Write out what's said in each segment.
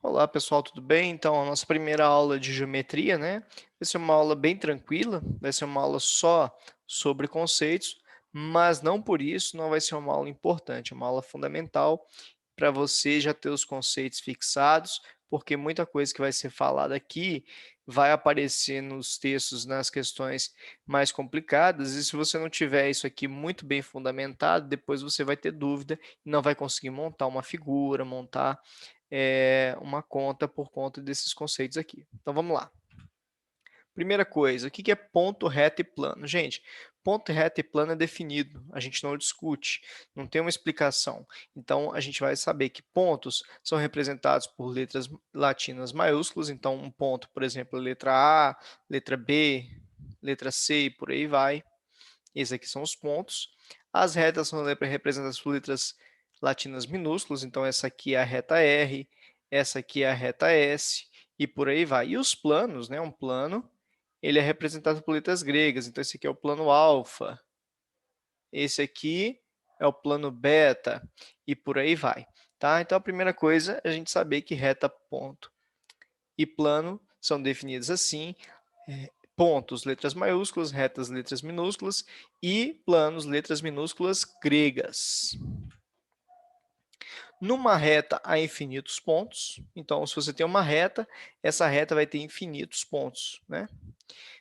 Olá pessoal, tudo bem? Então, a nossa primeira aula de geometria, né? Vai ser uma aula bem tranquila, vai ser uma aula só sobre conceitos, mas não por isso não vai ser uma aula importante, é uma aula fundamental para você já ter os conceitos fixados, porque muita coisa que vai ser falada aqui vai aparecer nos textos, nas questões mais complicadas, e se você não tiver isso aqui muito bem fundamentado, depois você vai ter dúvida e não vai conseguir montar uma figura, montar uma conta por conta desses conceitos aqui. Então vamos lá. Primeira coisa, o que é ponto, reto e plano? Gente, ponto, reto e plano é definido, a gente não discute, não tem uma explicação. Então, a gente vai saber que pontos são representados por letras latinas maiúsculas, então um ponto, por exemplo, letra A, letra B, letra C e por aí vai. Esses aqui são os pontos. As retas são representadas por letras latinas minúsculas, então essa aqui é a reta R, essa aqui é a reta S, e por aí vai. E os planos, né? Um plano, ele é representado por letras gregas, então esse aqui é o plano alfa, esse aqui é o plano beta, e por aí vai. Tá? Então a primeira coisa é a gente saber que reta, ponto e plano são definidos assim, pontos, letras maiúsculas, retas, letras minúsculas, e planos, letras minúsculas gregas. Numa reta há infinitos pontos, então se você tem uma reta, essa reta vai ter infinitos pontos, né?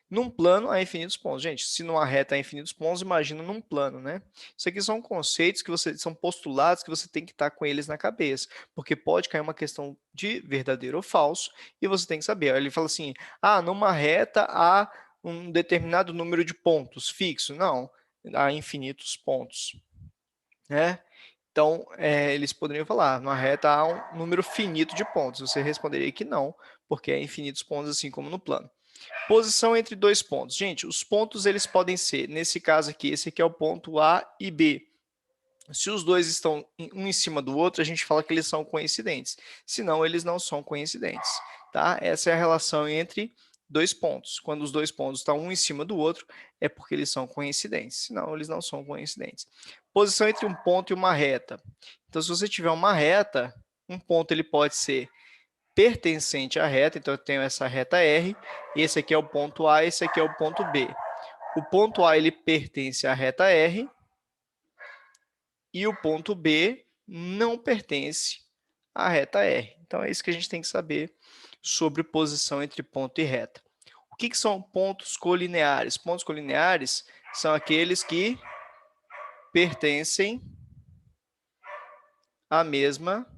Num plano há infinitos pontos. Gente, se numa reta há infinitos pontos, imagina num plano, né? Isso aqui são conceitos que são postulados que você tem que estar com eles na cabeça, porque pode cair uma questão de verdadeiro ou falso, e você tem que saber. Ele fala assim, numa reta há um determinado número de pontos fixo. Não, há infinitos pontos, né? Então, eles poderiam falar, numa reta há um número finito de pontos. Você responderia que não, porque é infinitos pontos, assim como no plano. Posição entre dois pontos. Gente, os pontos eles podem ser, nesse caso aqui, esse aqui é o ponto A e B. Se os dois estão um em cima do outro, a gente fala que eles são coincidentes. Senão, eles não são coincidentes. Tá? Essa é a relação entre dois pontos. Quando os dois pontos estão um em cima do outro, é porque eles são coincidentes. Senão, eles não são coincidentes. Posição entre um ponto e uma reta. Então, se você tiver uma reta, um ponto ele pode ser pertencente à reta, então eu tenho essa reta R, esse aqui é o ponto A, esse aqui é o ponto B. O ponto A ele pertence à reta R e o ponto B não pertence à reta R. Então é isso que a gente tem que saber sobre posição entre ponto e reta. O que são pontos colineares? Pontos colineares são aqueles que pertencem à mesma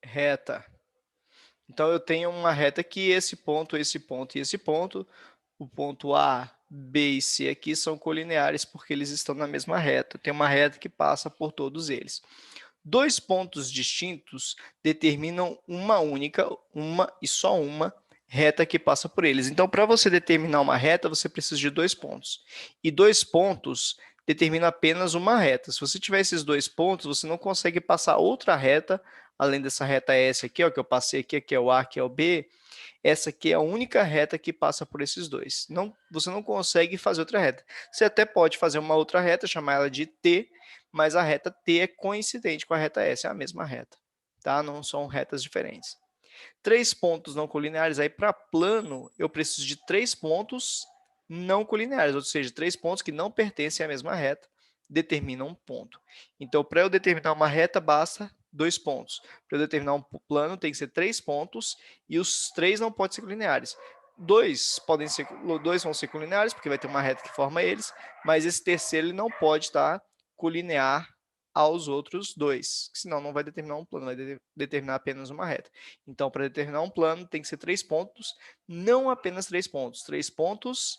reta. Então, eu tenho uma reta que esse ponto e esse ponto, o ponto A, B e C aqui são colineares porque eles estão na mesma reta. Tem uma reta que passa por todos eles. Dois pontos distintos determinam uma e só uma reta que passa por eles. Então, para você determinar uma reta, você precisa de dois pontos. E dois pontos determinam apenas uma reta. Se você tiver esses dois pontos, você não consegue passar outra reta, além dessa reta S aqui, ó, que eu passei aqui, que é o A, que é o B. Essa aqui é a única reta que passa por esses dois. Você não consegue fazer outra reta. Você até pode fazer uma outra reta, chamar ela de T, mas a reta T é coincidente com a reta S, é a mesma reta, tá? Não são retas diferentes. Três pontos não colineares, aí para plano eu preciso de três pontos não colineares, ou seja, três pontos que não pertencem à mesma reta, determinam um ponto. Então, para eu determinar uma reta, basta dois pontos. Para eu determinar um plano, tem que ser três pontos, e os três não podem ser colineares. Dois vão ser colineares, porque vai ter uma reta que forma eles, mas esse terceiro ele não pode estar colinear aos outros dois, senão não vai determinar um plano, vai determinar apenas uma reta. Então, para determinar um plano, tem que ser três pontos, não apenas três pontos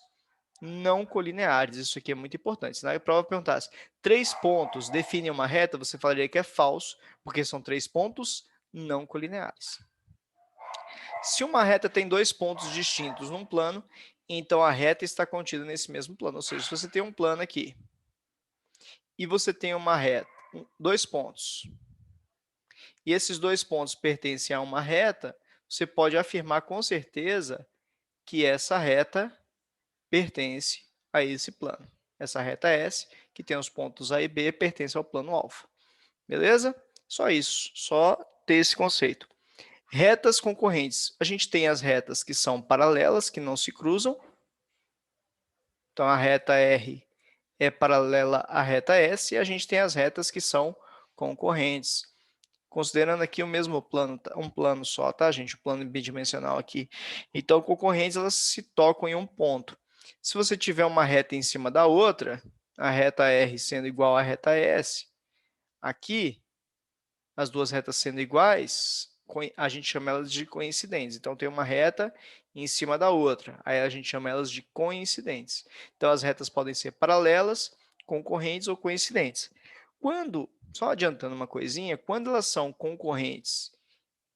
não colineares. Isso aqui é muito importante. Se na prova perguntasse, três pontos definem uma reta, você falaria que é falso, porque são três pontos não colineares. Se uma reta tem dois pontos distintos num plano, então a reta está contida nesse mesmo plano. Ou seja, se você tem um plano aqui e você tem uma reta, dois pontos, e esses dois pontos pertencem a uma reta, você pode afirmar com certeza que essa reta pertence a esse plano. Essa reta S, que tem os pontos A e B, pertence ao plano alfa. Beleza? Só isso, só ter esse conceito. Retas concorrentes. A gente tem as retas que são paralelas, que não se cruzam. Então, a reta R é paralela à reta S, e a gente tem as retas que são concorrentes. Considerando aqui o mesmo plano, um plano só, tá, gente? O plano bidimensional aqui. Então, concorrentes, elas se tocam em um ponto. Se você tiver uma reta em cima da outra, a reta R sendo igual à reta S, aqui, as duas retas sendo iguais, a gente chama elas de coincidentes. Então, tem uma reta em cima da outra, aí a gente chama elas de coincidentes. Então, as retas podem ser paralelas, concorrentes ou coincidentes. Só adiantando uma coisinha, quando elas são concorrentes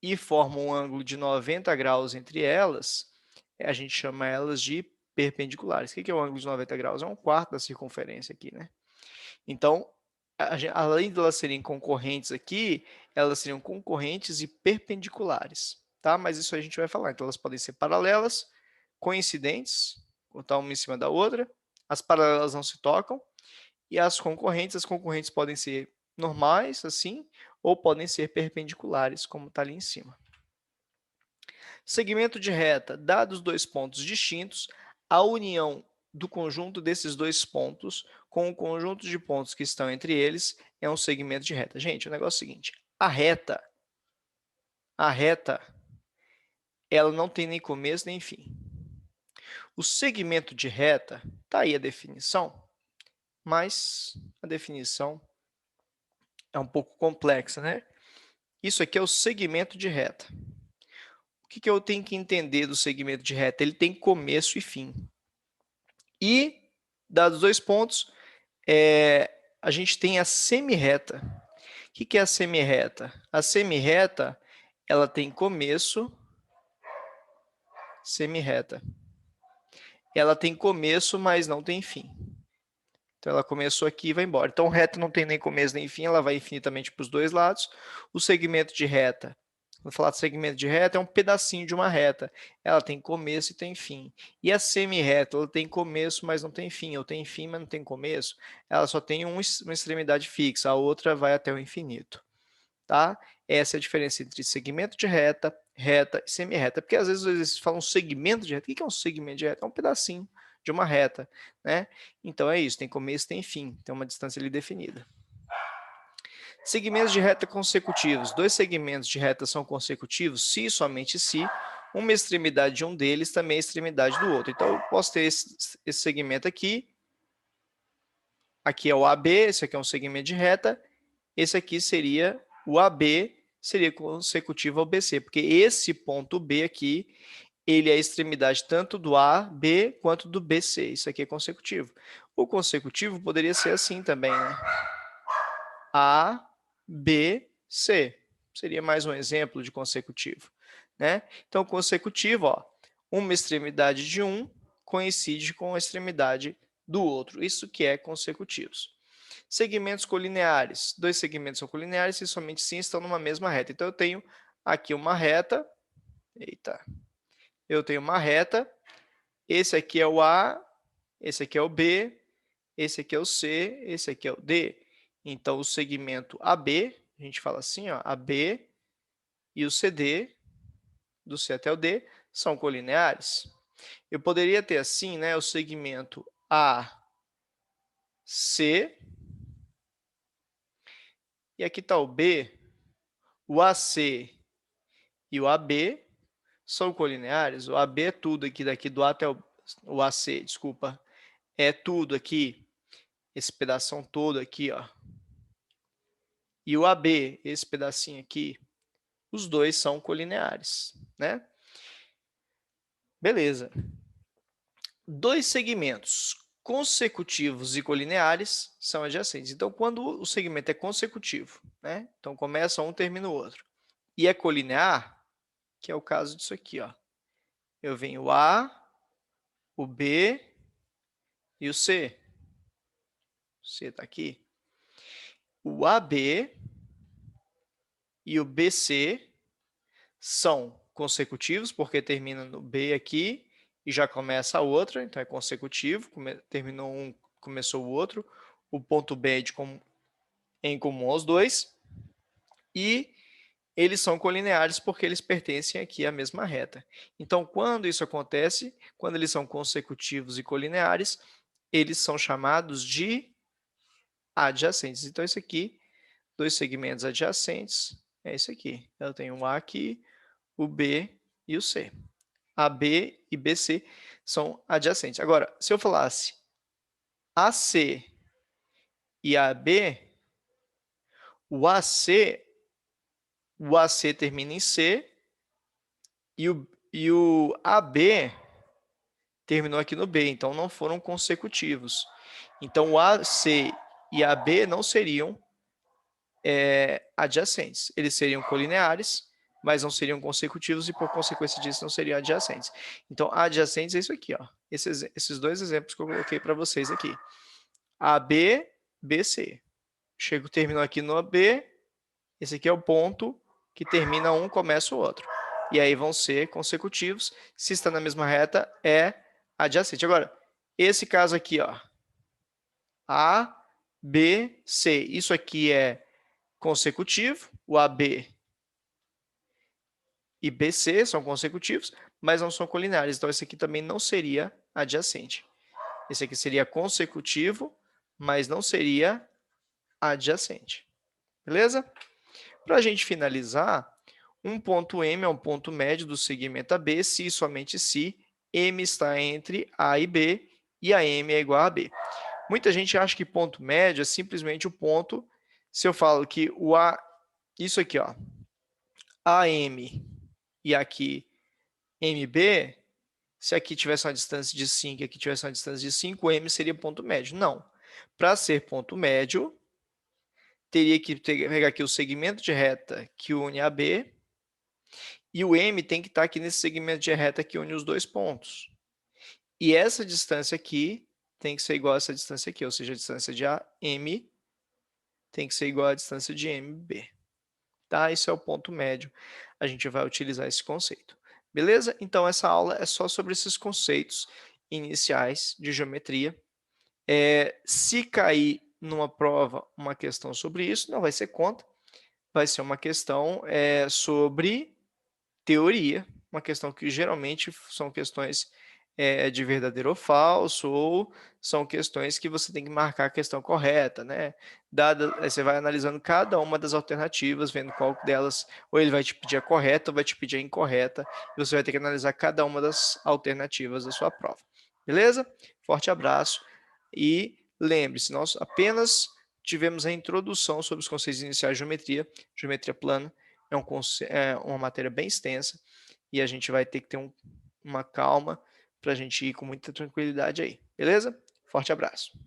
e formam um ângulo de 90 graus entre elas, a gente chama elas de perpendiculares. O que é um ângulo de 90 graus? É um quarto da circunferência aqui, né? Então, além de elas serem concorrentes aqui, elas seriam concorrentes e perpendiculares, tá? Mas isso a gente vai falar. Então, elas podem ser paralelas, coincidentes, botar uma em cima da outra, as paralelas não se tocam, e as concorrentes podem ser normais, assim, ou podem ser perpendiculares, como está ali em cima. Segmento de reta, dados dois pontos distintos, a união do conjunto desses dois pontos com o conjunto de pontos que estão entre eles é um segmento de reta. Gente, o negócio é o seguinte, a reta, ela não tem nem começo nem fim. O segmento de reta, está aí a definição, mas a definição é um pouco complexa, né? Isso aqui é o segmento de reta. O que eu tenho que entender do segmento de reta? Ele tem começo e fim. E, dados dois pontos, a gente tem a semirreta. O que é a semirreta? A semirreta, ela tem começo, semirreta. Ela tem começo, mas não tem fim. Então, ela começou aqui e vai embora. Então, reta não tem nem começo nem fim, ela vai infinitamente para os dois lados. O segmento de reta, vou falar de segmento de reta, é um pedacinho de uma reta. Ela tem começo e tem fim. E a semirreta, ela tem começo, mas não tem fim. Ou tem fim, mas não tem começo. Ela só tem uma extremidade fixa, a outra vai até o infinito. Tá? Essa é a diferença entre segmento de reta, reta e semirreta. Porque às vezes eles falam segmento de reta. O que é um segmento de reta? É um pedacinho de uma reta, né? Então é isso, tem começo, tem fim, tem uma distância ali definida. Segmentos de reta consecutivos. Dois segmentos de reta são consecutivos se e somente se uma extremidade de um deles também é extremidade do outro. Então, eu posso ter esse segmento aqui é o AB, esse aqui é um segmento de reta, esse aqui seria o AB, seria consecutivo ao BC, porque esse ponto B aqui, ele é a extremidade tanto do AB quanto do BC, isso aqui é consecutivo. O consecutivo poderia ser assim também, né? A, B, C. Seria mais um exemplo de consecutivo, né? Então, consecutivo, ó, uma extremidade de um coincide com a extremidade do outro. Isso que é consecutivos. Segmentos colineares. Dois segmentos são colineares se somente sim estão numa mesma reta. Então, eu tenho aqui uma reta. Eita. Eu tenho uma reta. Esse aqui é o A, esse aqui é o B, esse aqui é o C, esse aqui é o D. Então, o segmento AB, a gente fala assim, ó, AB e o CD, do C até o D, são colineares. Eu poderia ter assim, né, o segmento AC, e aqui está o B, o AC e o AB são colineares. O AB é tudo aqui, daqui do A até o AC, desculpa, é tudo aqui, esse pedação todo aqui, ó. E o AB, esse pedacinho aqui, os dois são colineares, né? Beleza. Dois segmentos consecutivos e colineares são adjacentes. Então, quando o segmento é consecutivo, né? Então, começa um, termina o outro. E é colinear, que é o caso disso aqui, ó. Eu venho o A, o B e o C. O C está aqui. O AB e o BC são consecutivos, porque termina no B aqui e já começa a outra, então é consecutivo, terminou um, começou o outro. O ponto B é em comum aos dois. e eles são colineares porque eles pertencem aqui à mesma reta. Então, quando isso acontece, quando eles são consecutivos e colineares, eles são chamados de adjacentes. Então, isso aqui, dois segmentos adjacentes, é isso aqui. Eu tenho o A aqui, o B e o C. AB e BC são adjacentes. Agora, se eu falasse AC e AB, o AC, o AC termina em C e o AB terminou aqui no B, então não foram consecutivos. Então, o AC e a B não seriam adjacentes. Eles seriam colineares, mas não seriam consecutivos e, por consequência disso, não seriam adjacentes. Então, adjacentes é isso aqui, ó. Esses dois exemplos que eu coloquei para vocês aqui. AB, BC. Terminou aqui no AB, esse aqui é o ponto que termina um, começa o outro. E aí vão ser consecutivos. Se está na mesma reta, é adjacente. Agora, esse caso aqui, ó, A, B, C. Isso aqui é consecutivo, o AB e BC são consecutivos, mas não são colineares. Então, esse aqui também não seria adjacente. Esse aqui seria consecutivo, mas não seria adjacente. Beleza? Para a gente finalizar, um ponto M é um ponto médio do segmento AB se e somente se M está entre A e B e a M é igual a B. Muita gente acha que ponto médio é simplesmente o ponto, se eu falo que o A, isso aqui, ó, AM e aqui MB, se aqui tivesse uma distância de 5 e aqui tivesse uma distância de 5, M seria ponto médio. Não. Para ser ponto médio, teria que pegar aqui o segmento de reta que une a B e o M tem que estar aqui nesse segmento de reta que une os dois pontos. E essa distância aqui tem que ser igual a essa distância aqui, ou seja, a distância de AM tem que ser igual à distância de MB. Tá? Esse é o ponto médio. A gente vai utilizar esse conceito. Beleza? Então, essa aula é só sobre esses conceitos iniciais de geometria. Se cair numa prova uma questão sobre isso, não vai ser conta, vai ser uma questão sobre teoria, uma questão que geralmente são questões de verdadeiro ou falso, ou são questões que você tem que marcar a questão correta, né? Você vai analisando cada uma das alternativas, vendo qual delas, ou ele vai te pedir a correta, ou vai te pedir a incorreta, e você vai ter que analisar cada uma das alternativas da sua prova. Beleza? Forte abraço, e lembre-se, nós apenas tivemos a introdução sobre os conceitos iniciais de geometria, geometria plana, é uma matéria bem extensa e a gente vai ter que ter uma calma para a gente ir com muita tranquilidade aí, beleza? Forte abraço.